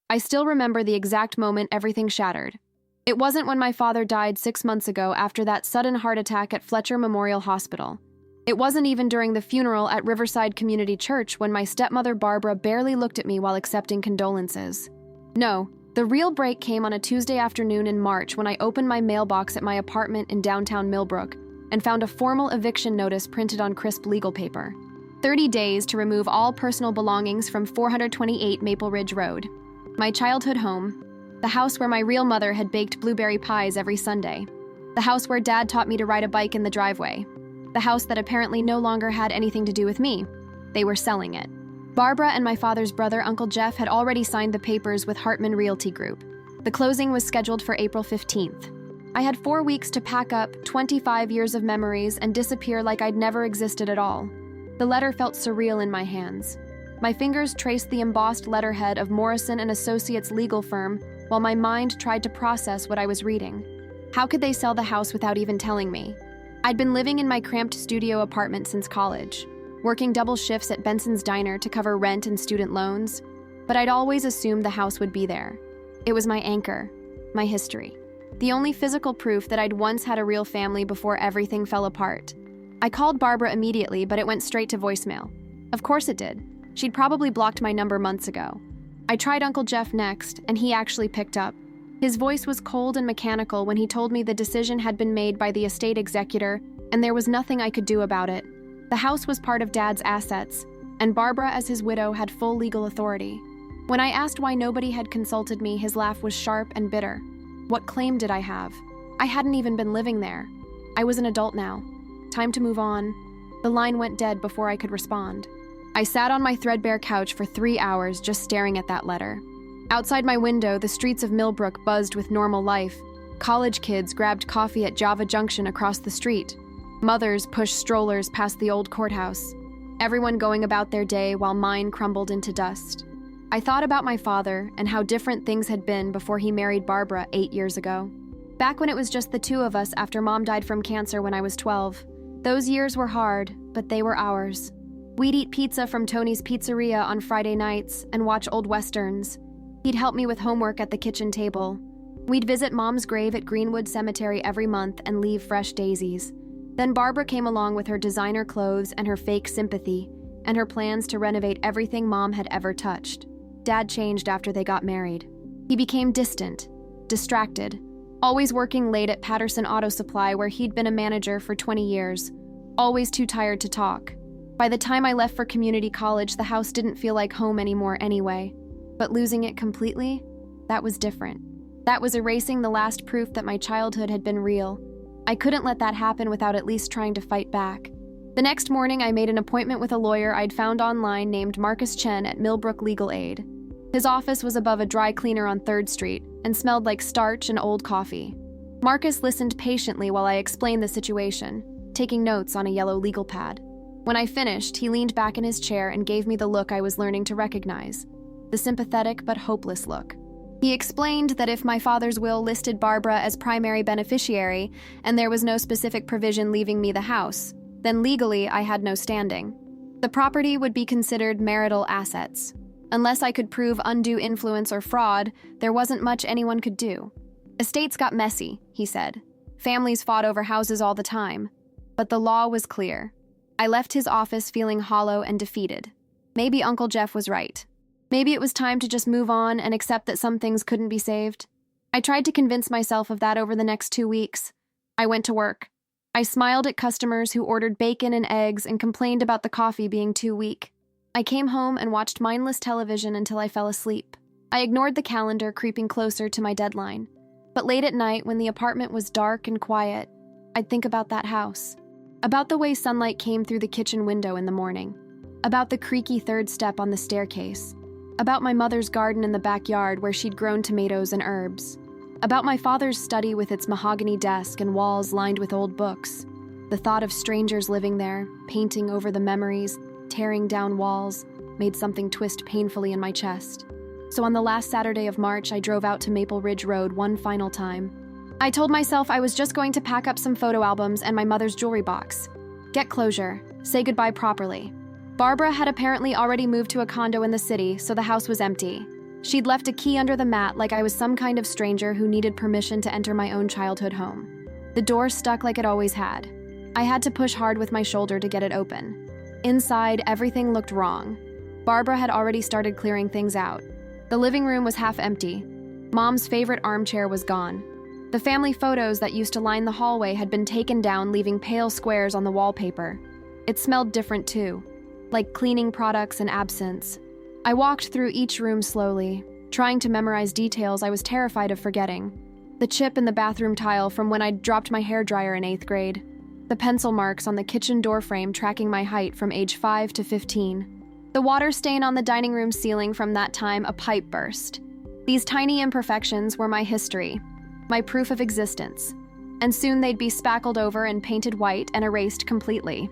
I still remember the exact moment everything shattered. It wasn't when my father died 6 months ago after that sudden heart attack at Fletcher Memorial Hospital. It wasn't even during the funeral at Riverside Community Church when my stepmother Barbara barely looked at me while accepting condolences. No, the real break came on a Tuesday afternoon in March when I opened my mailbox at my apartment in downtown Millbrook and found a formal eviction notice printed on crisp legal paper. 30 days to remove all personal belongings from 428 Maple Ridge Road. My childhood home, the house where my real mother had baked blueberry pies every Sunday, the house where Dad taught me to ride a bike in the driveway, the house that apparently no longer had anything to do with me. They were selling it. Barbara and my father's brother, Uncle Jeff, had already signed the papers with Hartman Realty Group. The closing was scheduled for April 15th. I had 4 weeks to pack up 25 years of memories and disappear like I'd never existed at all. The letter felt surreal in my hands. My fingers traced the embossed letterhead of Morrison & Associates legal firm while my mind tried to process what I was reading. How could they sell the house without even telling me? I'd been living in my cramped studio apartment since college, working double shifts at Benson's Diner to cover rent and student loans, but I'd always assumed the house would be there. It was my anchor, my history, the only physical proof that I'd once had a real family before everything fell apart. I called Barbara immediately, but it went straight to voicemail. Of course it did. She'd probably blocked my number months ago. I tried Uncle Jeff next, and he actually picked up. His voice was cold and mechanical when he told me the decision had been made by the estate executor, and there was nothing I could do about it. The house was part of Dad's assets, and Barbara, as his widow, had full legal authority. When I asked why nobody had consulted me, his laugh was sharp and bitter. What claim did I have? I hadn't even been living there. I was an adult now. Time to move on. The line went dead before I could respond. I sat on my threadbare couch for 3 hours just staring at that letter. Outside my window, the streets of Millbrook buzzed with normal life. College kids grabbed coffee at Java Junction across the street. Mothers pushed strollers past the old courthouse. Everyone going about their day while mine crumbled into dust. I thought about my father and how different things had been before he married Barbara 8 years ago. Back when it was just the two of us after Mom died from cancer when I was 12. Those years were hard, but they were ours. We'd eat pizza from Tony's Pizzeria on Friday nights and watch old westerns. He'd help me with homework at the kitchen table. We'd visit Mom's grave at Greenwood Cemetery every month and leave fresh daisies. Then Barbara came along with her designer clothes and her fake sympathy, and her plans to renovate everything Mom had ever touched. Dad changed after they got married. He became distant, distracted, always working late at Patterson Auto Supply where he'd been a manager for 20 years, always too tired to talk. By the time I left for community college, the house didn't feel like home anymore anyway. But losing it completely? That was different. That was erasing the last proof that my childhood had been real. I couldn't let that happen without at least trying to fight back. The next morning, I made an appointment with a lawyer I'd found online named Marcus Chen at Millbrook Legal Aid. His office was above a dry cleaner on 3rd Street and smelled like starch and old coffee. Marcus listened patiently while I explained the situation, taking notes on a yellow legal pad. When I finished, he leaned back in his chair and gave me the look I was learning to recognize, the sympathetic but hopeless look. He explained that if my father's will listed Barbara as primary beneficiary and there was no specific provision leaving me the house, then legally I had no standing. The property would be considered marital assets. Unless I could prove undue influence or fraud, there wasn't much anyone could do. Estates got messy, he said. Families fought over houses all the time. But the law was clear. I left his office feeling hollow and defeated. Maybe Uncle Jeff was right. Maybe it was time to just move on and accept that some things couldn't be saved. I tried to convince myself of that over the next 2 weeks. I went to work. I smiled at customers who ordered bacon and eggs and complained about the coffee being too weak. I came home and watched mindless television until I fell asleep. I ignored the calendar creeping closer to my deadline. But late at night, when the apartment was dark and quiet, I'd think about that house. About the way sunlight came through the kitchen window in the morning. About the creaky 3rd step on the staircase. About my mother's garden in the backyard where she'd grown tomatoes and herbs. About my father's study with its mahogany desk and walls lined with old books. The thought of strangers living there, painting over the memories, tearing down walls, made something twist painfully in my chest. So on the last Saturday of March, I drove out to Maple Ridge Road one final time. I told myself I was just going to pack up some photo albums and my mother's jewelry box. Get closure. Say goodbye properly. Barbara had apparently already moved to a condo in the city, so the house was empty. She'd left a key under the mat like I was some kind of stranger who needed permission to enter my own childhood home. The door stuck like it always had. I had to push hard with my shoulder to get it open. Inside, everything looked wrong. Barbara had already started clearing things out. The living room was half empty. Mom's favorite armchair was gone. The family photos that used to line the hallway had been taken down, leaving pale squares on the wallpaper. It smelled different too, like cleaning products and absinthe. I walked through each room slowly, trying to memorize details I was terrified of forgetting. The chip in the bathroom tile from when I'd dropped my hairdryer in 8th grade. The pencil marks on the kitchen doorframe tracking my height from age 5 to 15. The water stain on the dining room ceiling from that time a pipe burst. These tiny imperfections were my history, my proof of existence, and soon they'd be spackled over and painted white and erased completely.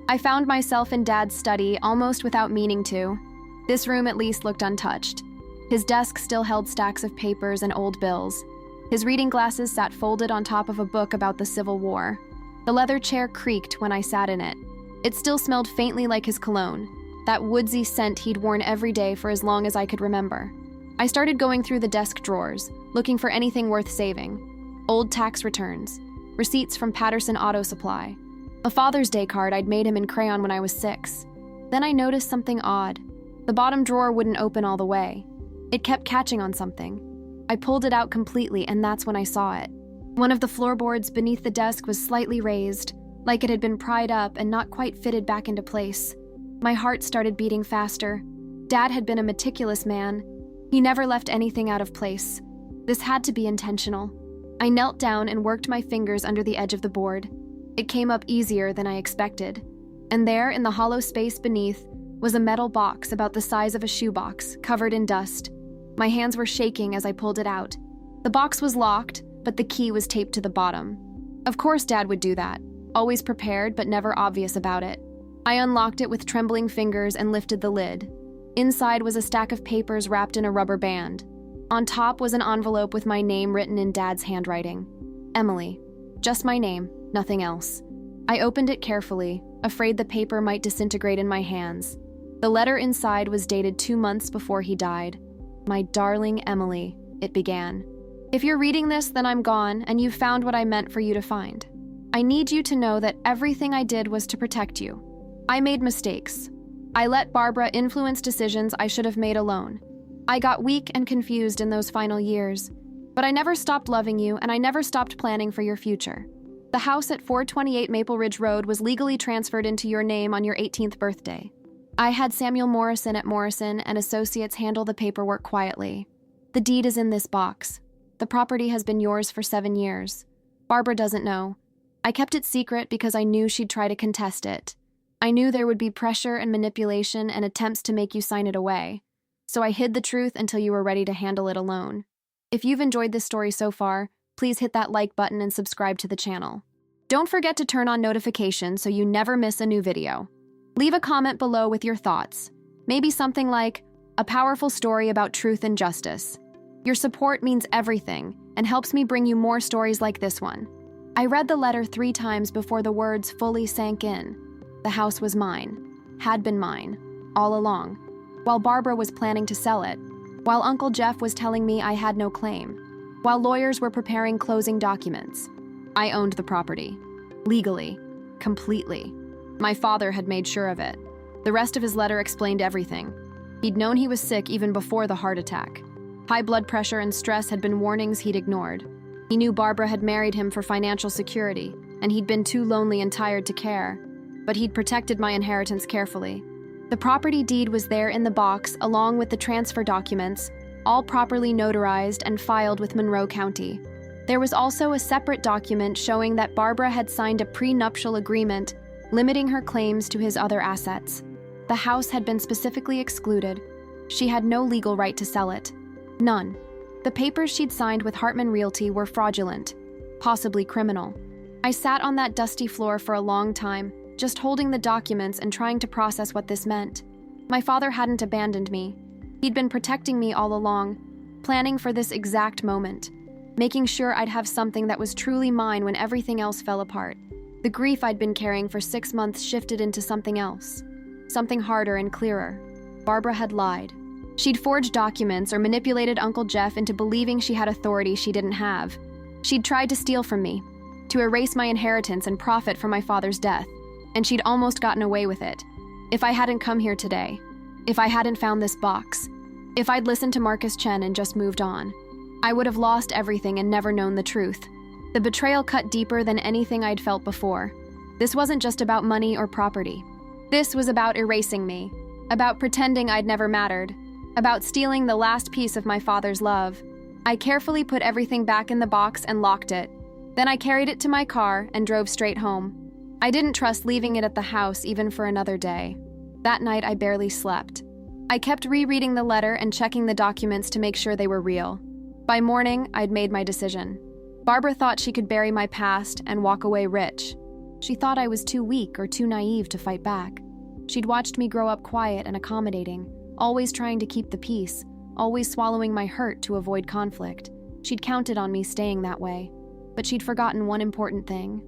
I found myself in Dad's study almost without meaning to. This room at least looked untouched. His desk still held stacks of papers and old bills. His reading glasses sat folded on top of a book about the Civil War. The leather chair creaked when I sat in it. It still smelled faintly like his cologne, that woodsy scent he'd worn every day for as long as I could remember. I started going through the desk drawers, looking for anything worth saving. Old tax returns, receipts from Patterson Auto Supply, a Father's Day card I'd made him in crayon when I was 6. Then I noticed something odd. The bottom drawer wouldn't open all the way. It kept catching on something. I pulled it out completely, and that's when I saw it. One of the floorboards beneath the desk was slightly raised, like it had been pried up and not quite fitted back into place. My heart started beating faster. Dad had been a meticulous man. He never left anything out of place. This had to be intentional. I knelt down and worked my fingers under the edge of the board. It came up easier than I expected. And there, in the hollow space beneath, was a metal box about the size of a shoebox, covered in dust. My hands were shaking as I pulled it out. The box was locked, but the key was taped to the bottom. Of course Dad would do that, always prepared but never obvious about it. I unlocked it with trembling fingers and lifted the lid. Inside was a stack of papers wrapped in a rubber band. On top was an envelope with my name written in Dad's handwriting. Emily. Just my name, nothing else. I opened it carefully, afraid the paper might disintegrate in my hands. The letter inside was dated 2 months before he died. My darling Emily, it began. If you're reading this, then I'm gone, and you've found what I meant for you to find. I need you to know that everything I did was to protect you. I made mistakes. I let Barbara influence decisions I should have made alone. I got weak and confused in those final years, but I never stopped loving you, and I never stopped planning for your future. The house at 428 Maple Ridge Road was legally transferred into your name on your 18th birthday. I had Samuel Morrison at Morrison and Associates handle the paperwork quietly. The deed is in this box. The property has been yours for 7 years. Barbara doesn't know. I kept it secret because I knew she'd try to contest it. I knew there would be pressure and manipulation and attempts to make you sign it away. So I hid the truth until you were ready to handle it alone. If you've enjoyed this story so far, please hit that like button and subscribe to the channel. Don't forget to turn on notifications so you never miss a new video. Leave a comment below with your thoughts. Maybe something like, a powerful story about truth and justice. Your support means everything and helps me bring you more stories like this one. I read the letter 3 times before the words fully sank in. The house was mine, had been mine, all along, while Barbara was planning to sell it, while Uncle Jeff was telling me I had no claim, while lawyers were preparing closing documents. I owned the property. Legally. Completely. My father had made sure of it. The rest of his letter explained everything. He'd known he was sick even before the heart attack. High blood pressure and stress had been warnings he'd ignored. He knew Barbara had married him for financial security, and he'd been too lonely and tired to care. But he'd protected my inheritance carefully. The property deed was there in the box, along with the transfer documents, all properly notarized and filed with Monroe County. There was also a separate document showing that Barbara had signed a prenuptial agreement limiting her claims to his other assets. The house had been specifically excluded. She had no legal right to sell it. None. The papers she'd signed with Hartman Realty were fraudulent, possibly criminal. I sat on that dusty floor for a long time, just holding the documents and trying to process what this meant. My father hadn't abandoned me. He'd been protecting me all along, planning for this exact moment, making sure I'd have something that was truly mine when everything else fell apart. The grief I'd been carrying for 6 months shifted into something else, something harder and clearer. Barbara had lied. She'd forged documents or manipulated Uncle Jeff into believing she had authority she didn't have. She'd tried to steal from me, to erase my inheritance and profit from my father's death, and she'd almost gotten away with it. If I hadn't come here today, if I hadn't found this box, if I'd listened to Marcus Chen and just moved on, I would have lost everything and never known the truth. The betrayal cut deeper than anything I'd felt before. This wasn't just about money or property. This was about erasing me, about pretending I'd never mattered, about stealing the last piece of my father's love. I carefully put everything back in the box and locked it. Then I carried it to my car and drove straight home. I didn't trust leaving it at the house even for another day. That night, I barely slept. I kept rereading the letter and checking the documents to make sure they were real. By morning, I'd made my decision. Barbara thought she could bury my past and walk away rich. She thought I was too weak or too naive to fight back. She'd watched me grow up quiet and accommodating, always trying to keep the peace, always swallowing my hurt to avoid conflict. She'd counted on me staying that way. But she'd forgotten one important thing.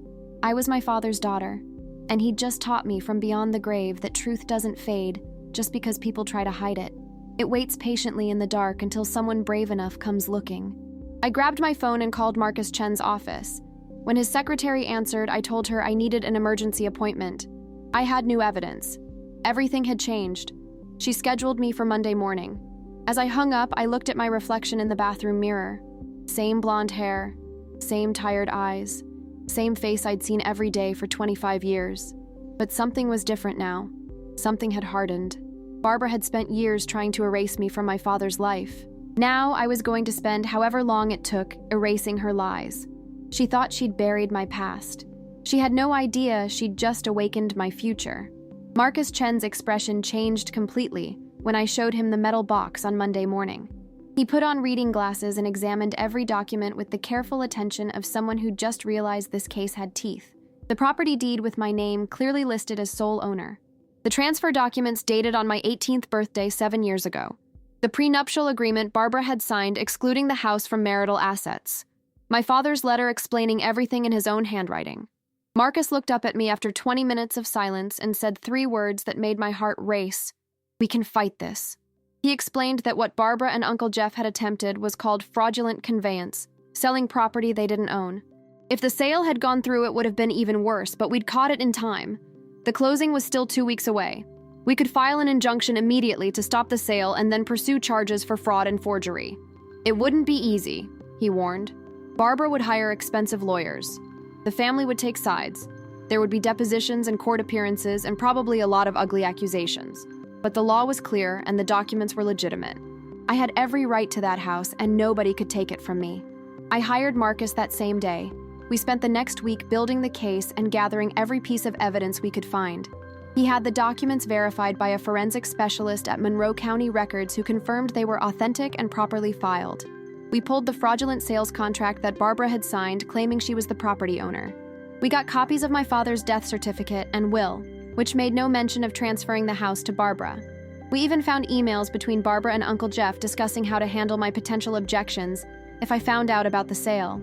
I was my father's daughter, and he'd just taught me from beyond the grave that truth doesn't fade just because people try to hide it. It waits patiently in the dark until someone brave enough comes looking. I grabbed my phone and called Marcus Chen's office. When his secretary answered, I told her I needed an emergency appointment. I had new evidence. Everything had changed. She scheduled me for Monday morning. As I hung up, I looked at my reflection in the bathroom mirror. Same blonde hair, same tired eyes, same face I'd seen every day for 25 years. But something was different now. Something had hardened. Barbara had spent years trying to erase me from my father's life. Now I was going to spend however long it took erasing her lies. She thought she'd buried my past. She had no idea she'd just awakened my future. Marcus Chen's expression changed completely when I showed him the metal box on Monday morning. He put on reading glasses and examined every document with the careful attention of someone who just realized this case had teeth. The property deed with my name clearly listed as sole owner. The transfer documents dated on my 18th birthday 7 years ago. The prenuptial agreement Barbara had signed excluding the house from marital assets. My father's letter explaining everything in his own handwriting. Marcus looked up at me after 20 minutes of silence and said 3 words that made my heart race. "We can fight this." He explained that what Barbara and Uncle Jeff had attempted was called fraudulent conveyance, selling property they didn't own. If the sale had gone through, it would have been even worse, but we'd caught it in time. The closing was still 2 weeks away. We could file an injunction immediately to stop the sale and then pursue charges for fraud and forgery. It wouldn't be easy, he warned. Barbara would hire expensive lawyers. The family would take sides. There would be depositions and court appearances and probably a lot of ugly accusations. But the law was clear and the documents were legitimate. I had every right to that house and nobody could take it from me. I hired Marcus that same day. We spent the next week building the case and gathering every piece of evidence we could find. He had the documents verified by a forensic specialist at Monroe County Records who confirmed they were authentic and properly filed. We pulled the fraudulent sales contract that Barbara had signed claiming she was the property owner. We got copies of my father's death certificate and will, which made no mention of transferring the house to Barbara. We even found emails between Barbara and Uncle Jeff discussing how to handle my potential objections if I found out about the sale.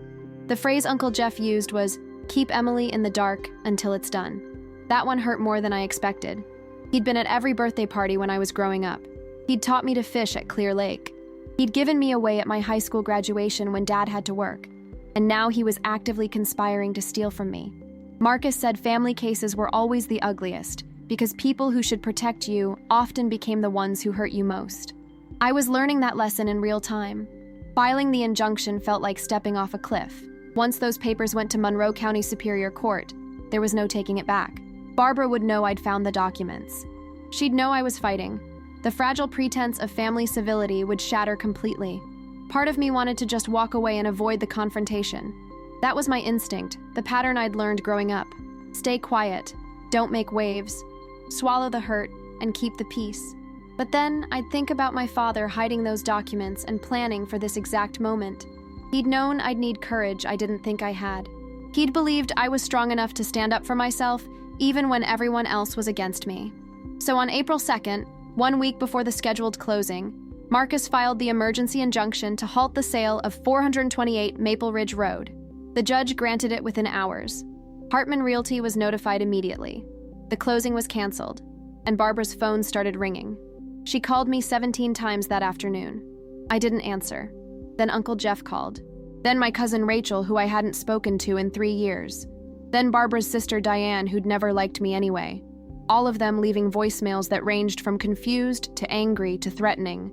The phrase Uncle Jeff used was, "Keep Emily in the dark until it's done." That one hurt more than I expected. He'd been at every birthday party when I was growing up. He'd taught me to fish at Clear Lake. He'd given me away at my high school graduation when Dad had to work. And now he was actively conspiring to steal from me. Marcus said family cases were always the ugliest, because people who should protect you often became the ones who hurt you most. I was learning that lesson in real time. Filing the injunction felt like stepping off a cliff. Once those papers went to Monroe County Superior Court, there was no taking it back. Barbara would know I'd found the documents. She'd know I was fighting. The fragile pretense of family civility would shatter completely. Part of me wanted to just walk away and avoid the confrontation. That was my instinct, the pattern I'd learned growing up. Stay quiet, don't make waves, swallow the hurt, and keep the peace. But then I'd think about my father hiding those documents and planning for this exact moment. He'd known I'd need courage I didn't think I had. He'd believed I was strong enough to stand up for myself, even when everyone else was against me. So on April 2nd, 1 week before the scheduled closing, Marcus filed the emergency injunction to halt the sale of 428 Maple Ridge Road. The judge granted it within hours. Hartman Realty was notified immediately. The closing was canceled, and Barbara's phone started ringing. She called me 17 times that afternoon. I didn't answer. Then Uncle Jeff called. Then my cousin Rachel, who I hadn't spoken to in 3 years. Then Barbara's sister Diane, who'd never liked me anyway. All of them leaving voicemails that ranged from confused to angry to threatening.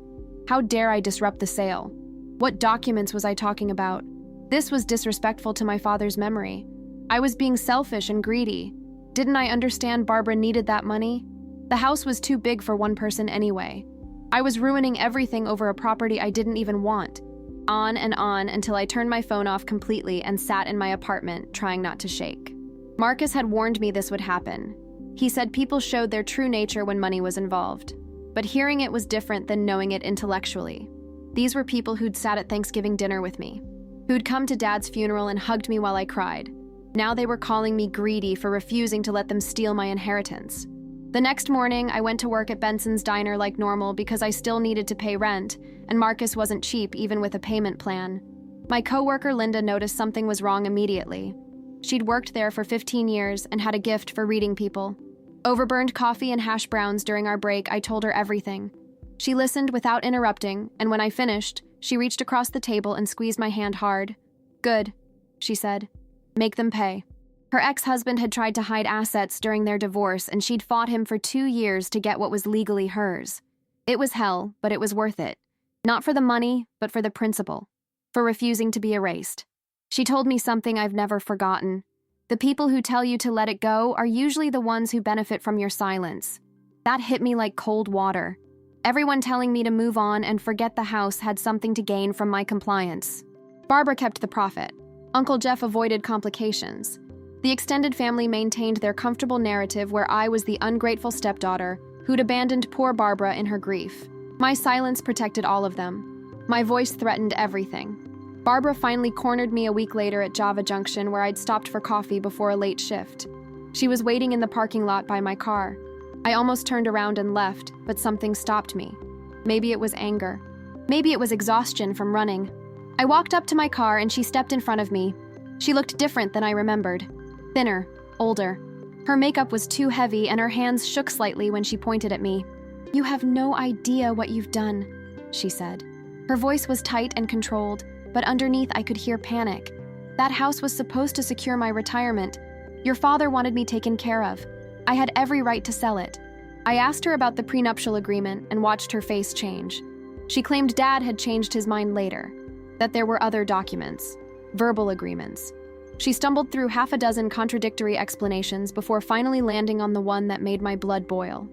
How dare I disrupt the sale? What documents was I talking about? This was disrespectful to my father's memory. I was being selfish and greedy. Didn't I understand Barbara needed that money? The house was too big for one person anyway. I was ruining everything over a property I didn't even want. On and on until I turned my phone off completely and sat in my apartment, trying not to shake. Marcus had warned me this would happen. He said people showed their true nature when money was involved. But hearing it was different than knowing it intellectually. These were people who'd sat at Thanksgiving dinner with me, who'd come to Dad's funeral and hugged me while I cried. Now they were calling me greedy for refusing to let them steal my inheritance. The next morning, I went to work at Benson's Diner like normal because I still needed to pay rent, and Marcus wasn't cheap even with a payment plan. My coworker Linda noticed something was wrong immediately. She'd worked there for 15 years and had a gift for reading people. Over burned coffee and hash browns during our break, I told her everything. She listened without interrupting, and when I finished, she reached across the table and squeezed my hand hard. "Good," she said. "Make them pay." Her ex-husband had tried to hide assets during their divorce, and she'd fought him for 2 years to get what was legally hers. It was hell, but it was worth it. Not for the money, but for the principle. For refusing to be erased. She told me something I've never forgotten. The people who tell you to let it go are usually the ones who benefit from your silence. That hit me like cold water. Everyone telling me to move on and forget the house had something to gain from my compliance. Barbara kept the profit. Uncle Jeff avoided complications. The extended family maintained their comfortable narrative where I was the ungrateful stepdaughter who'd abandoned poor Barbara in her grief. My silence protected all of them. My voice threatened everything. Barbara finally cornered me a week later at Java Junction where I'd stopped for coffee before a late shift. She was waiting in the parking lot by my car. I almost turned around and left, but something stopped me. Maybe it was anger. Maybe it was exhaustion from running. I walked up to my car and she stepped in front of me. She looked different than I remembered. Thinner, older. Her makeup was too heavy and her hands shook slightly when she pointed at me. "You have no idea what you've done," she said. Her voice was tight and controlled, but underneath I could hear panic. That house was supposed to secure my retirement. Your father wanted me taken care of. I had every right to sell it. I asked her about the prenuptial agreement and watched her face change. She claimed Dad had changed his mind later, that there were other documents, verbal agreements. She stumbled through half a dozen contradictory explanations before finally landing on the one that made my blood boil.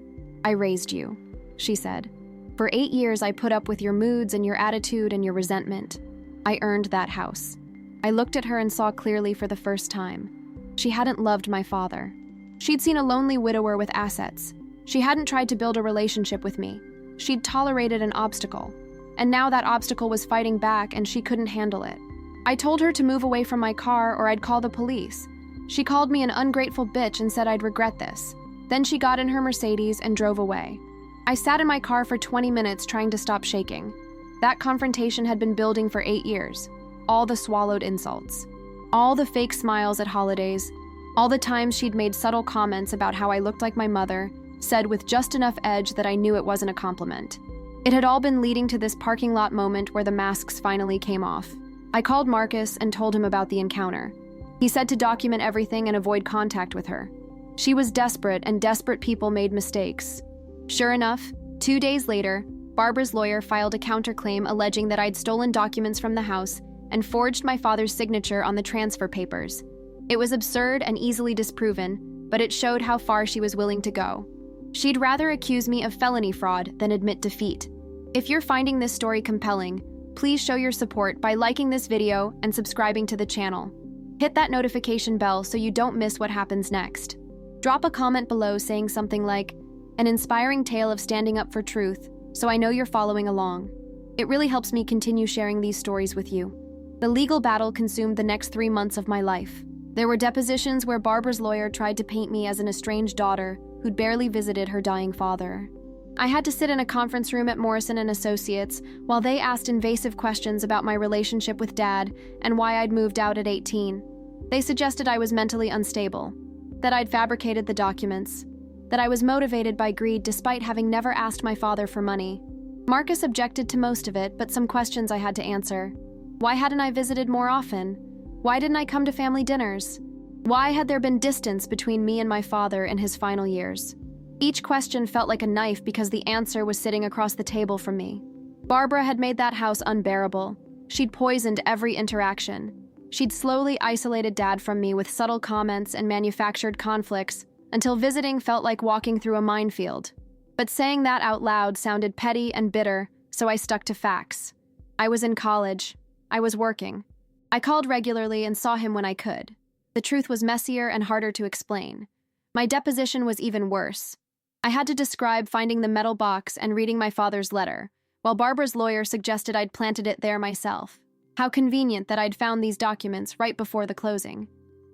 "I raised you," she said. "For 8 years I put up with your moods and your attitude and your resentment. I earned that house." I looked at her and saw clearly for the first time. She hadn't loved my father. She'd seen a lonely widower with assets. She hadn't tried to build a relationship with me. She'd tolerated an obstacle. And now that obstacle was fighting back and she couldn't handle it. I told her to move away from my car or I'd call the police. She called me an ungrateful bitch and said I'd regret this. Then she got in her Mercedes and drove away. I sat in my car for 20 minutes trying to stop shaking. That confrontation had been building for 8 years. All the swallowed insults. All the fake smiles at holidays. All the times she'd made subtle comments about how I looked like my mother, said with just enough edge that I knew it wasn't a compliment. It had all been leading to this parking lot moment where the masks finally came off. I called Marcus and told him about the encounter. He said to document everything and avoid contact with her. She was desperate, and desperate people made mistakes. Sure enough, 2 days later, Barbara's lawyer filed a counterclaim alleging that I'd stolen documents from the house and forged my father's signature on the transfer papers. It was absurd and easily disproven, but it showed how far she was willing to go. She'd rather accuse me of felony fraud than admit defeat. If you're finding this story compelling, please show your support by liking this video and subscribing to the channel. Hit that notification bell so you don't miss what happens next. Drop a comment below saying something like, "An inspiring tale of standing up for truth," so I know you're following along. It really helps me continue sharing these stories with you. The legal battle consumed the next 3 months of my life. There were depositions where Barbara's lawyer tried to paint me as an estranged daughter who'd barely visited her dying father. I had to sit in a conference room at Morrison & Associates while they asked invasive questions about my relationship with Dad and why I'd moved out at 18. They suggested I was mentally unstable, that I'd fabricated the documents. that I was motivated by greed despite having never asked my father for money. Marcus objected to most of it, but some questions I had to answer. Why hadn't I visited more often? Why didn't I come to family dinners? Why had there been distance between me and my father in his final years? Each question felt like a knife because the answer was sitting across the table from me. Barbara had made that house unbearable. She'd poisoned every interaction. She'd slowly isolated Dad from me with subtle comments and manufactured conflicts until visiting felt like walking through a minefield. But saying that out loud sounded petty and bitter, so I stuck to facts. I was in college. I was working. I called regularly and saw him when I could. The truth was messier and harder to explain. My deposition was even worse. I had to describe finding the metal box and reading my father's letter, while Barbara's lawyer suggested I'd planted it there myself. How convenient that I'd found these documents right before the closing.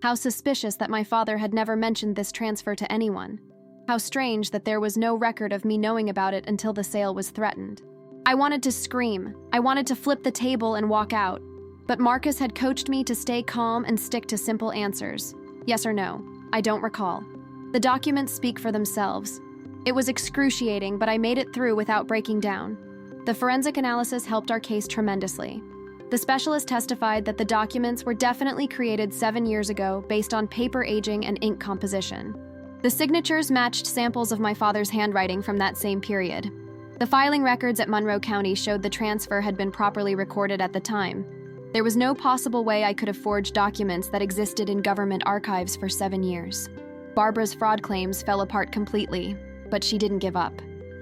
How suspicious that my father had never mentioned this transfer to anyone. How strange that there was no record of me knowing about it until the sale was threatened. I wanted to scream. I wanted to flip the table and walk out. But Marcus had coached me to stay calm and stick to simple answers. Yes or no. I don't recall. The documents speak for themselves. It was excruciating, but I made it through without breaking down. The forensic analysis helped our case tremendously. The specialist testified that the documents were definitely created 7 years ago based on paper aging and ink composition. The signatures matched samples of my father's handwriting from that same period. The filing records at Monroe County showed the transfer had been properly recorded at the time. There was no possible way I could have forged documents that existed in government archives for 7 years. Barbara's fraud claims fell apart completely, but she didn't give up.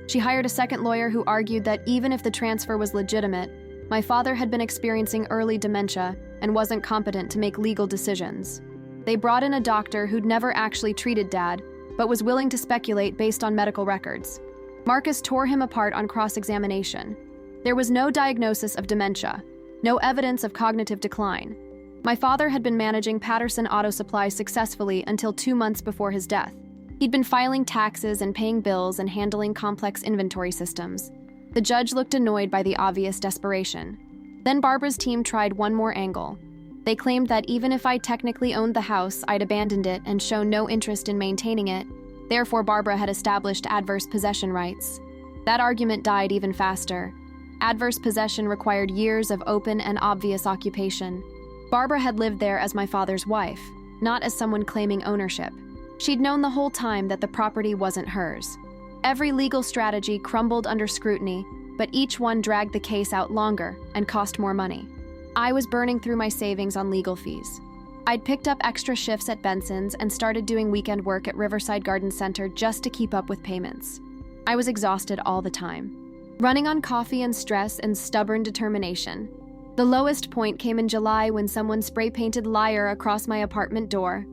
She hired a second lawyer who argued that even if the transfer was legitimate, my father had been experiencing early dementia and wasn't competent to make legal decisions. They brought in a doctor who'd never actually treated Dad, but was willing to speculate based on medical records. Marcus tore him apart on cross-examination. There was no diagnosis of dementia, no evidence of cognitive decline. My father had been managing Patterson Auto Supply successfully until 2 months before his death. He'd been filing taxes and paying bills and handling complex inventory systems. The judge looked annoyed by the obvious desperation. Then Barbara's team tried one more angle. They claimed that even if I technically owned the house, I'd abandoned it and shown no interest in maintaining it. Therefore, Barbara had established adverse possession rights. That argument died even faster. Adverse possession required years of open and obvious occupation. Barbara had lived there as my father's wife, not as someone claiming ownership. She'd known the whole time that the property wasn't hers. Every legal strategy crumbled under scrutiny, but each one dragged the case out longer and cost more money. I was burning through my savings on legal fees. I'd picked up extra shifts at Benson's and started doing weekend work at Riverside Garden Center just to keep up with payments. I was exhausted all the time, running on coffee and stress and stubborn determination. The lowest point came in July when someone spray-painted "liar" across my apartment door.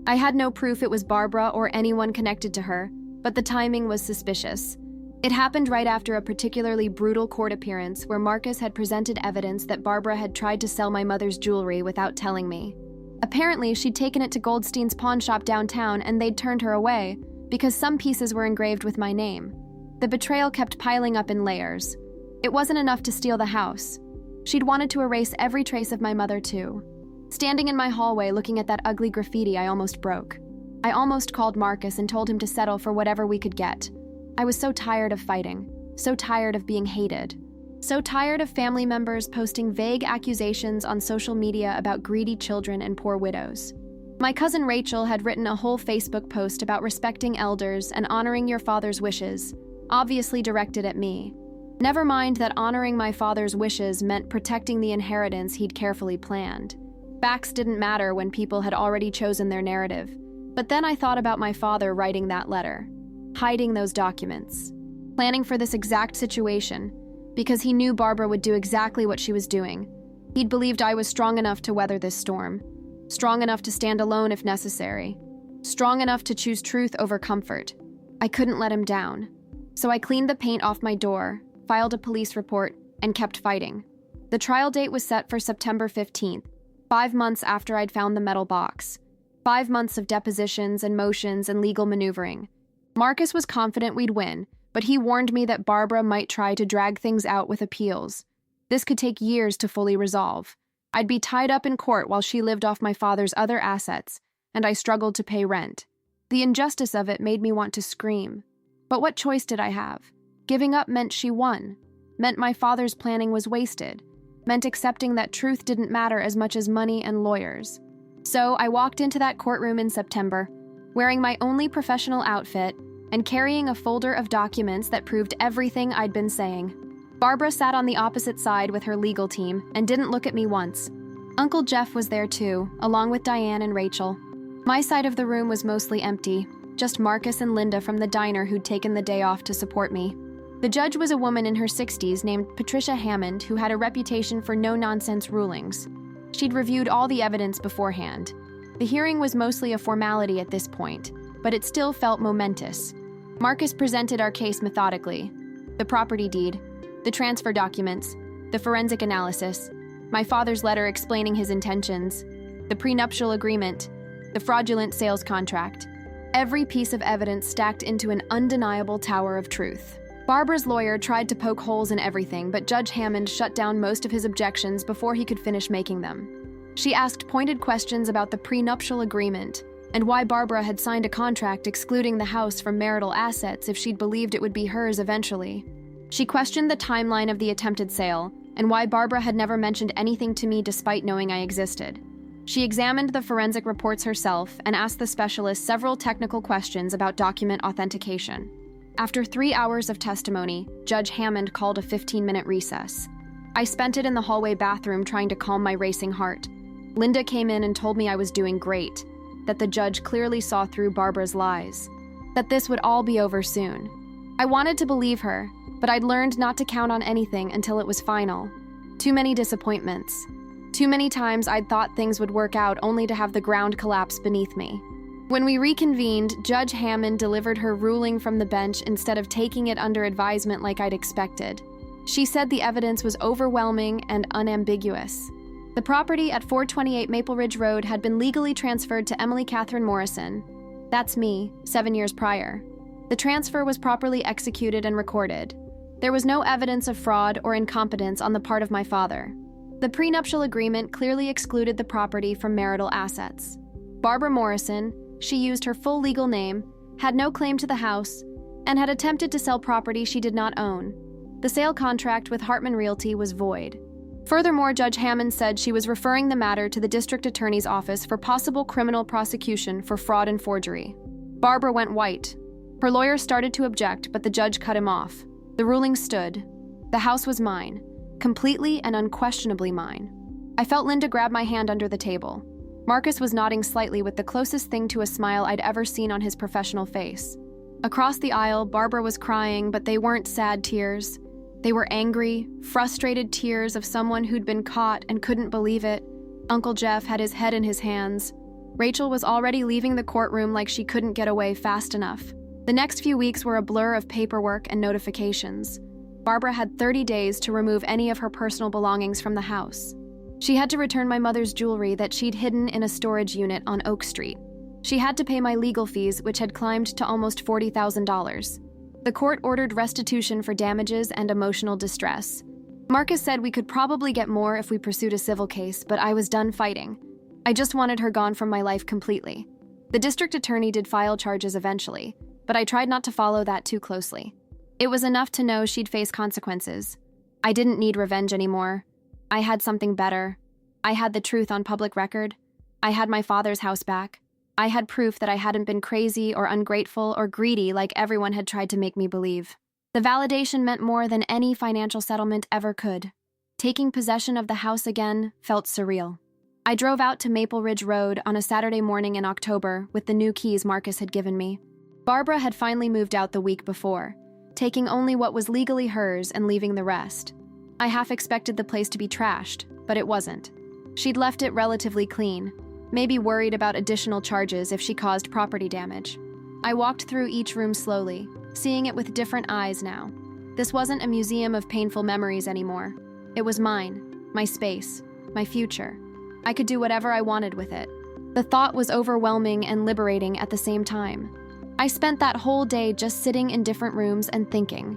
I had no proof it was Barbara or anyone connected to her, but the timing was suspicious. It happened right after a particularly brutal court appearance where Marcus had presented evidence that Barbara had tried to sell my mother's jewelry without telling me. Apparently, she'd taken it to Goldstein's pawn shop downtown and they'd turned her away because some pieces were engraved with my name. The betrayal kept piling up in layers. It wasn't enough to steal the house. She'd wanted to erase every trace of my mother, too. Standing in my hallway looking at that ugly graffiti, I almost broke. I almost called Marcus and told him to settle for whatever we could get. I was so tired of fighting, so tired of being hated, so tired of family members posting vague accusations on social media about greedy children and poor widows. My cousin Rachel had written a whole Facebook post about respecting elders and honoring your father's wishes, obviously directed at me. Never mind that honoring my father's wishes meant protecting the inheritance he'd carefully planned. Facts didn't matter when people had already chosen their narrative. But then I thought about my father writing that letter, hiding those documents, planning for this exact situation, because he knew Barbara would do exactly what she was doing. He'd believed I was strong enough to weather this storm, strong enough to stand alone if necessary, strong enough to choose truth over comfort. I couldn't let him down. So I cleaned the paint off my door, filed a police report, and kept fighting. The trial date was set for September 15th, 5 months after I'd found the metal box. 5 months of depositions and motions and legal maneuvering. Marcus was confident we'd win, but he warned me that Barbara might try to drag things out with appeals. This could take years to fully resolve. I'd be tied up in court while she lived off my father's other assets, and I struggled to pay rent. The injustice of it made me want to scream. But what choice did I have? Giving up meant she won, meant my father's planning was wasted, meant accepting that truth didn't matter as much as money and lawyers. So I walked into that courtroom in September, wearing my only professional outfit and carrying a folder of documents that proved everything I'd been saying. Barbara sat on the opposite side with her legal team and didn't look at me once. Uncle Jeff was there too, along with Diane and Rachel. My side of the room was mostly empty, just Marcus and Linda from the diner who'd taken the day off to support me. The judge was a woman in her 60s named Patricia Hammond who had a reputation for no-nonsense rulings. She'd reviewed all the evidence beforehand. The hearing was mostly a formality at this point, but it still felt momentous. Marcus presented our case methodically. The property deed, the transfer documents, the forensic analysis, my father's letter explaining his intentions, the prenuptial agreement, the fraudulent sales contract. Every piece of evidence stacked into an undeniable tower of truth. Barbara's lawyer tried to poke holes in everything, but Judge Hammond shut down most of his objections before he could finish making them. She asked pointed questions about the prenuptial agreement and why Barbara had signed a contract excluding the house from marital assets if she'd believed it would be hers eventually. She questioned the timeline of the attempted sale and why Barbara had never mentioned anything to me despite knowing I existed. She examined the forensic reports herself and asked the specialist several technical questions about document authentication. After 3 hours of testimony, Judge Hammond called a 15-minute recess. I spent it in the hallway bathroom trying to calm my racing heart. Linda came in and told me I was doing great, that the judge clearly saw through Barbara's lies, that this would all be over soon. I wanted to believe her, but I'd learned not to count on anything until it was final. Too many disappointments. Too many times I'd thought things would work out only to have the ground collapse beneath me. When we reconvened, Judge Hammond delivered her ruling from the bench instead of taking it under advisement like I'd expected. She said the evidence was overwhelming and unambiguous. The property at 428 Maple Ridge Road had been legally transferred to Emily Catherine Morrison. That's me, 7 years prior. The transfer was properly executed and recorded. There was no evidence of fraud or incompetence on the part of my father. The prenuptial agreement clearly excluded the property from marital assets. Barbara Morrison, she used her full legal name, had no claim to the house, and had attempted to sell property she did not own. The sale contract with Hartman Realty was void. Furthermore, Judge Hammond said she was referring the matter to the district attorney's office for possible criminal prosecution for fraud and forgery. Barbara went white. Her lawyer started to object, but the judge cut him off. The ruling stood. The house was mine, completely and unquestionably mine. I felt Linda grab my hand under the table. Marcus was nodding slightly with the closest thing to a smile I'd ever seen on his professional face. Across the aisle, Barbara was crying, but they weren't sad tears. They were angry, frustrated tears of someone who'd been caught and couldn't believe it. Uncle Jeff had his head in his hands. Rachel was already leaving the courtroom like she couldn't get away fast enough. The next few weeks were a blur of paperwork and notifications. Barbara had 30 days to remove any of her personal belongings from the house. She had to return my mother's jewelry that she'd hidden in a storage unit on Oak Street. She had to pay my legal fees, which had climbed to almost $40,000. The court ordered restitution for damages and emotional distress. Marcus said we could probably get more if we pursued a civil case, but I was done fighting. I just wanted her gone from my life completely. The district attorney did file charges eventually, but I tried not to follow that too closely. It was enough to know she'd face consequences. I didn't need revenge anymore. I had something better. I had the truth on public record. I had my father's house back. I had proof that I hadn't been crazy or ungrateful or greedy like everyone had tried to make me believe. The validation meant more than any financial settlement ever could. Taking possession of the house again felt surreal. I drove out to Maple Ridge Road on a Saturday morning in October with the new keys Marcus had given me. Barbara had finally moved out the week before, taking only what was legally hers and leaving the rest. I half expected the place to be trashed, but it wasn't. She'd left it relatively clean, maybe worried about additional charges if she caused property damage. I walked through each room slowly, seeing it with different eyes now. This wasn't a museum of painful memories anymore. It was mine, my space, my future. I could do whatever I wanted with it. The thought was overwhelming and liberating at the same time. I spent that whole day just sitting in different rooms and thinking.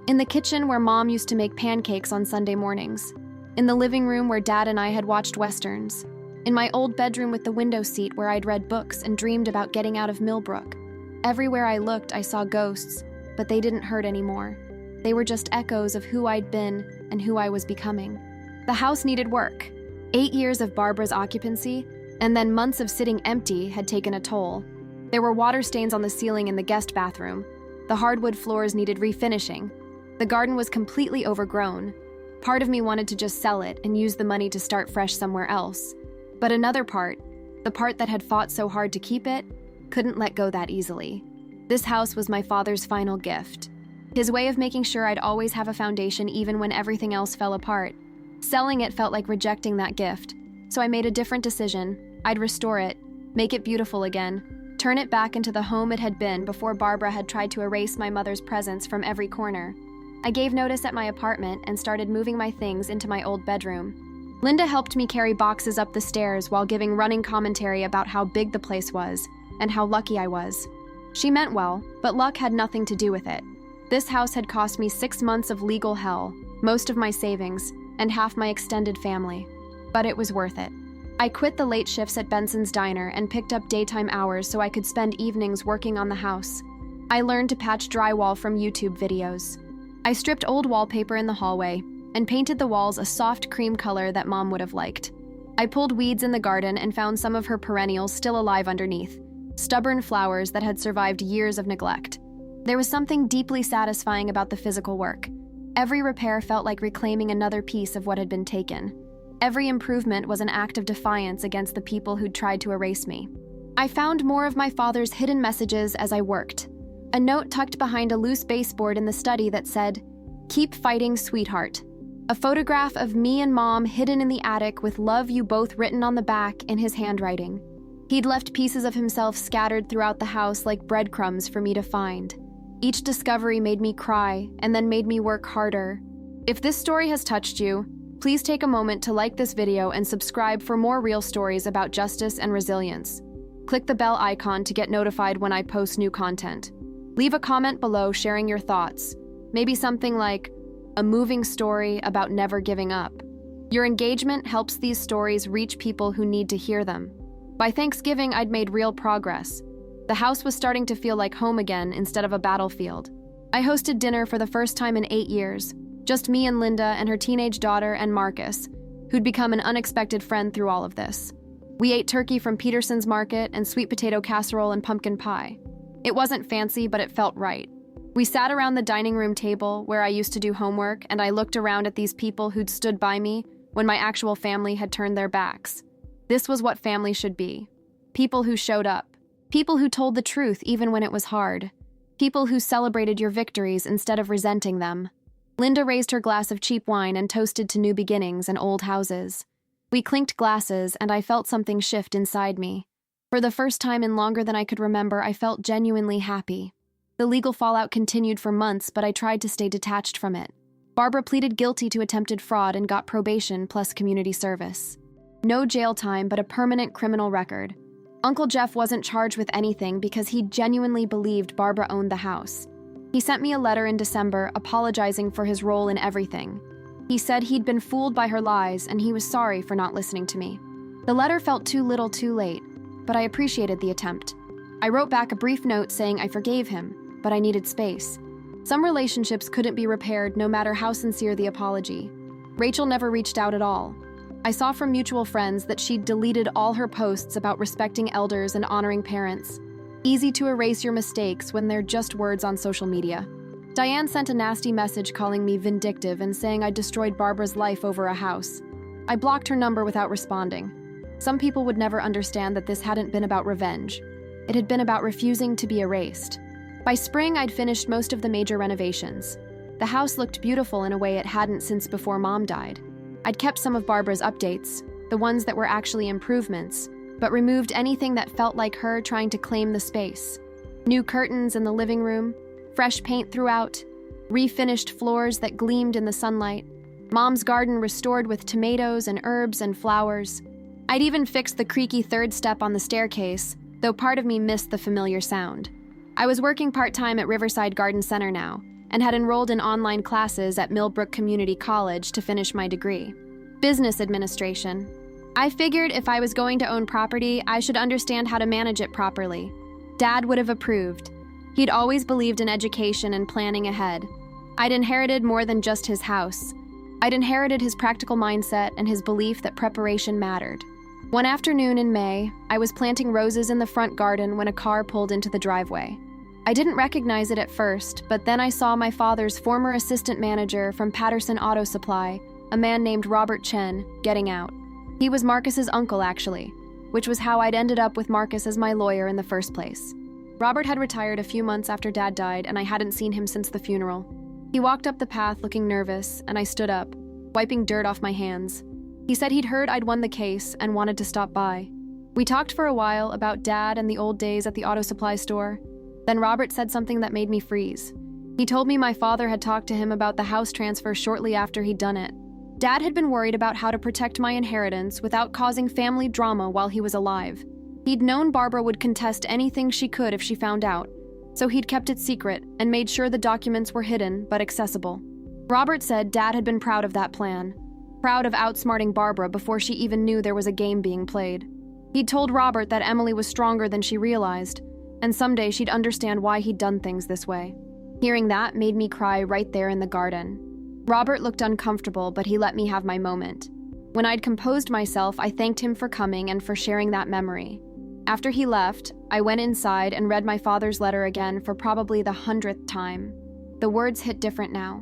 In the kitchen where Mom used to make pancakes on Sunday mornings. In the living room where Dad and I had watched Westerns. In my old bedroom with the window seat where I'd read books and dreamed about getting out of Millbrook. Everywhere I looked, I saw ghosts, but they didn't hurt anymore. They were just echoes of who I'd been and who I was becoming. The house needed work. 8 years of Barbara's occupancy, and then months of sitting empty had taken a toll. There were water stains on the ceiling in the guest bathroom. The hardwood floors needed refinishing. The garden was completely overgrown. Part of me wanted to just sell it and use the money to start fresh somewhere else. But another part, the part that had fought so hard to keep it, couldn't let go that easily. This house was my father's final gift. His way of making sure I'd always have a foundation even when everything else fell apart. Selling it felt like rejecting that gift, so I made a different decision. I'd restore it, make it beautiful again, turn it back into the home it had been before Barbara had tried to erase my mother's presence from every corner. I gave notice at my apartment and started moving my things into my old bedroom. Linda helped me carry boxes up the stairs while giving running commentary about how big the place was and how lucky I was. She meant well, but luck had nothing to do with it. This house had cost me 6 months of legal hell, most of my savings, and half my extended family. But it was worth it. I quit the late shifts at Benson's Diner and picked up daytime hours so I could spend evenings working on the house. I learned to patch drywall from YouTube videos. I stripped old wallpaper in the hallway and painted the walls a soft cream color that Mom would have liked. I pulled weeds in the garden and found some of her perennials still alive underneath, stubborn flowers that had survived years of neglect. There was something deeply satisfying about the physical work. Every repair felt like reclaiming another piece of what had been taken. Every improvement was an act of defiance against the people who'd tried to erase me. I found more of my father's hidden messages as I worked. A note tucked behind a loose baseboard in the study that said, "Keep fighting, sweetheart." A photograph of me and Mom hidden in the attic with "Love you both" written on the back in his handwriting. He'd left pieces of himself scattered throughout the house like breadcrumbs for me to find. Each discovery made me cry and then made me work harder. If this story has touched you, please take a moment to like this video and subscribe for more real stories about justice and resilience. Click the bell icon to get notified when I post new content. Leave a comment below sharing your thoughts, maybe something like, "A moving story about never giving up." Your engagement helps these stories reach people who need to hear them. By Thanksgiving, I'd made real progress. The house was starting to feel like home again instead of a battlefield. I hosted dinner for the first time in 8 years, just me and Linda and her teenage daughter and Marcus, who'd become an unexpected friend through all of this. We ate turkey from Peterson's Market and sweet potato casserole and pumpkin pie. It wasn't fancy, but it felt right. We sat around the dining room table where I used to do homework, and I looked around at these people who'd stood by me when my actual family had turned their backs. This was what family should be. People who showed up. People who told the truth even when it was hard. People who celebrated your victories instead of resenting them. Linda raised her glass of cheap wine and toasted to new beginnings and old houses. We clinked glasses, and I felt something shift inside me. For the first time in longer than I could remember, I felt genuinely happy. The legal fallout continued for months, but I tried to stay detached from it. Barbara pleaded guilty to attempted fraud and got probation plus community service. No jail time, but a permanent criminal record. Uncle Jeff wasn't charged with anything because he genuinely believed Barbara owned the house. He sent me a letter in December apologizing for his role in everything. He said he'd been fooled by her lies and he was sorry for not listening to me. The letter felt too little too late, but I appreciated the attempt. I wrote back a brief note saying I forgave him, but I needed space. Some relationships couldn't be repaired no matter how sincere the apology. Rachel never reached out at all. I saw from mutual friends that she'd deleted all her posts about respecting elders and honoring parents. Easy to erase your mistakes when they're just words on social media. Diane sent a nasty message calling me vindictive and saying I destroyed Barbara's life over a house. I blocked her number without responding. Some people would never understand that this hadn't been about revenge. It had been about refusing to be erased. By spring, I'd finished most of the major renovations. The house looked beautiful in a way it hadn't since before Mom died. I'd kept some of Barbara's updates, the ones that were actually improvements, but removed anything that felt like her trying to claim the space. New curtains in the living room, fresh paint throughout, refinished floors that gleamed in the sunlight, Mom's garden restored with tomatoes and herbs and flowers. I'd even fixed the creaky third step on the staircase, though part of me missed the familiar sound. I was working part-time at Riverside Garden Center now, and had enrolled in online classes at Millbrook Community College to finish my degree. Business administration. I figured if I was going to own property, I should understand how to manage it properly. Dad would have approved. He'd always believed in education and planning ahead. I'd inherited more than just his house. I'd inherited his practical mindset and his belief that preparation mattered. One afternoon in May, I was planting roses in the front garden when a car pulled into the driveway. I didn't recognize it at first, but then I saw my father's former assistant manager from Patterson Auto Supply, a man named Robert Chen, getting out. He was Marcus's uncle, actually, which was how I'd ended up with Marcus as my lawyer in the first place. Robert had retired a few months after Dad died, and I hadn't seen him since the funeral. He walked up the path looking nervous, and I stood up, wiping dirt off my hands. He said he'd heard I'd won the case and wanted to stop by. We talked for a while about Dad and the old days at the auto supply store. Then Robert said something that made me freeze. He told me my father had talked to him about the house transfer shortly after he'd done it. Dad had been worried about how to protect my inheritance without causing family drama while he was alive. He'd known Barbara would contest anything she could if she found out, so he'd kept it secret and made sure the documents were hidden but accessible. Robert said Dad had been proud of that plan, proud of outsmarting Barbara before she even knew there was a game being played. He'd told Robert that Emily was stronger than she realized, and someday she'd understand why he'd done things this way. Hearing that made me cry right there in the garden. Robert looked uncomfortable, but he let me have my moment. When I'd composed myself, I thanked him for coming and for sharing that memory. After he left, I went inside and read my father's letter again for probably the 100th time. The words hit different now.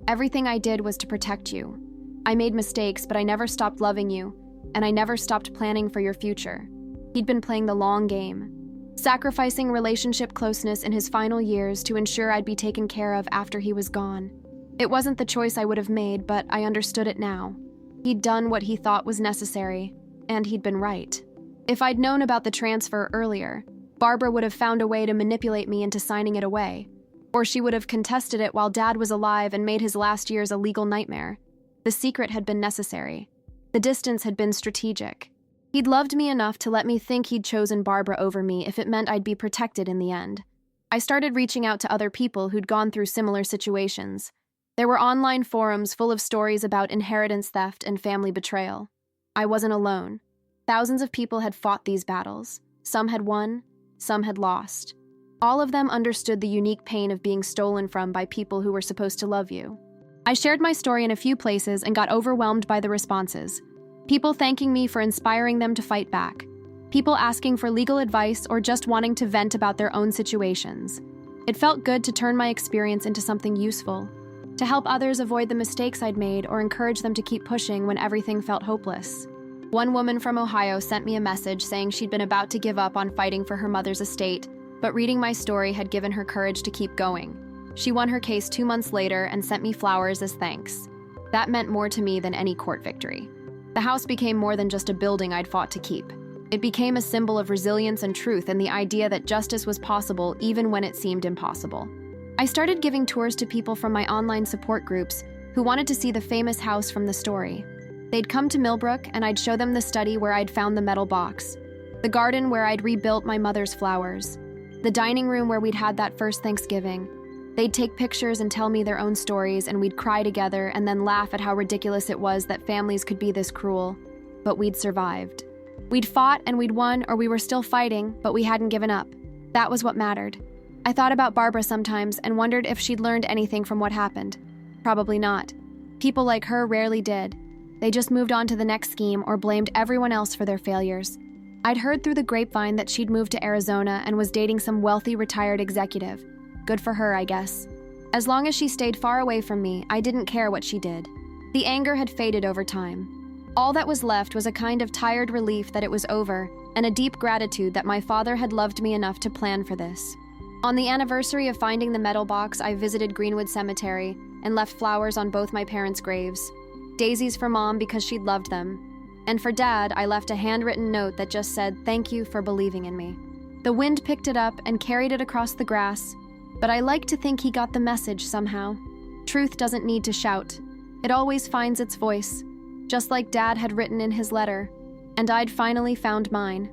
Everything I did was to protect you. I made mistakes, but I never stopped loving you, and I never stopped planning for your future. He'd been playing the long game, sacrificing relationship closeness in his final years to ensure I'd be taken care of after he was gone. It wasn't the choice I would have made, but I understood it now. He'd done what he thought was necessary, and he'd been right. If I'd known about the transfer earlier, Barbara would have found a way to manipulate me into signing it away, or she would have contested it while Dad was alive and made his last years a legal nightmare. The secret had been necessary. The distance had been strategic. He'd loved me enough to let me think he'd chosen Barbara over me if it meant I'd be protected in the end. I started reaching out to other people who'd gone through similar situations. There were online forums full of stories about inheritance theft and family betrayal. I wasn't alone. Thousands of people had fought these battles. Some had won, some had lost. All of them understood the unique pain of being stolen from by people who were supposed to love you. I shared my story in a few places and got overwhelmed by the responses. People thanking me for inspiring them to fight back. People asking for legal advice or just wanting to vent about their own situations. It felt good to turn my experience into something useful, to help others avoid the mistakes I'd made or encourage them to keep pushing when everything felt hopeless. One woman from Ohio sent me a message saying she'd been about to give up on fighting for her mother's estate, but reading my story had given her courage to keep going. She won her case 2 months later and sent me flowers as thanks. That meant more to me than any court victory. The house became more than just a building I'd fought to keep. It became a symbol of resilience and truth and the idea that justice was possible even when it seemed impossible. I started giving tours to people from my online support groups who wanted to see the famous house from the story. They'd come to Millbrook and I'd show them the study where I'd found the metal box, the garden where I'd rebuilt my mother's flowers, the dining room where we'd had that first Thanksgiving. They'd take pictures and tell me their own stories, and we'd cry together and then laugh at how ridiculous it was that families could be this cruel. But we'd survived. We'd fought and we'd won, or we were still fighting, but we hadn't given up. That was what mattered. I thought about Barbara sometimes and wondered if she'd learned anything from what happened. Probably not. People like her rarely did. They just moved on to the next scheme or blamed everyone else for their failures. I'd heard through the grapevine that she'd moved to Arizona and was dating some wealthy retired executive. Good for her, I guess. As long as she stayed far away from me, I didn't care what she did. The anger had faded over time. All that was left was a kind of tired relief that it was over, and a deep gratitude that my father had loved me enough to plan for this. On the anniversary of finding the metal box, I visited Greenwood Cemetery and left flowers on both my parents' graves. Daisies for Mom because she'd loved them. And for Dad, I left a handwritten note that just said, "Thank you for believing in me." The wind picked it up and carried it across the grass, but I like to think he got the message somehow. Truth doesn't need to shout. It always finds its voice, just like Dad had written in his letter, and I'd finally found mine.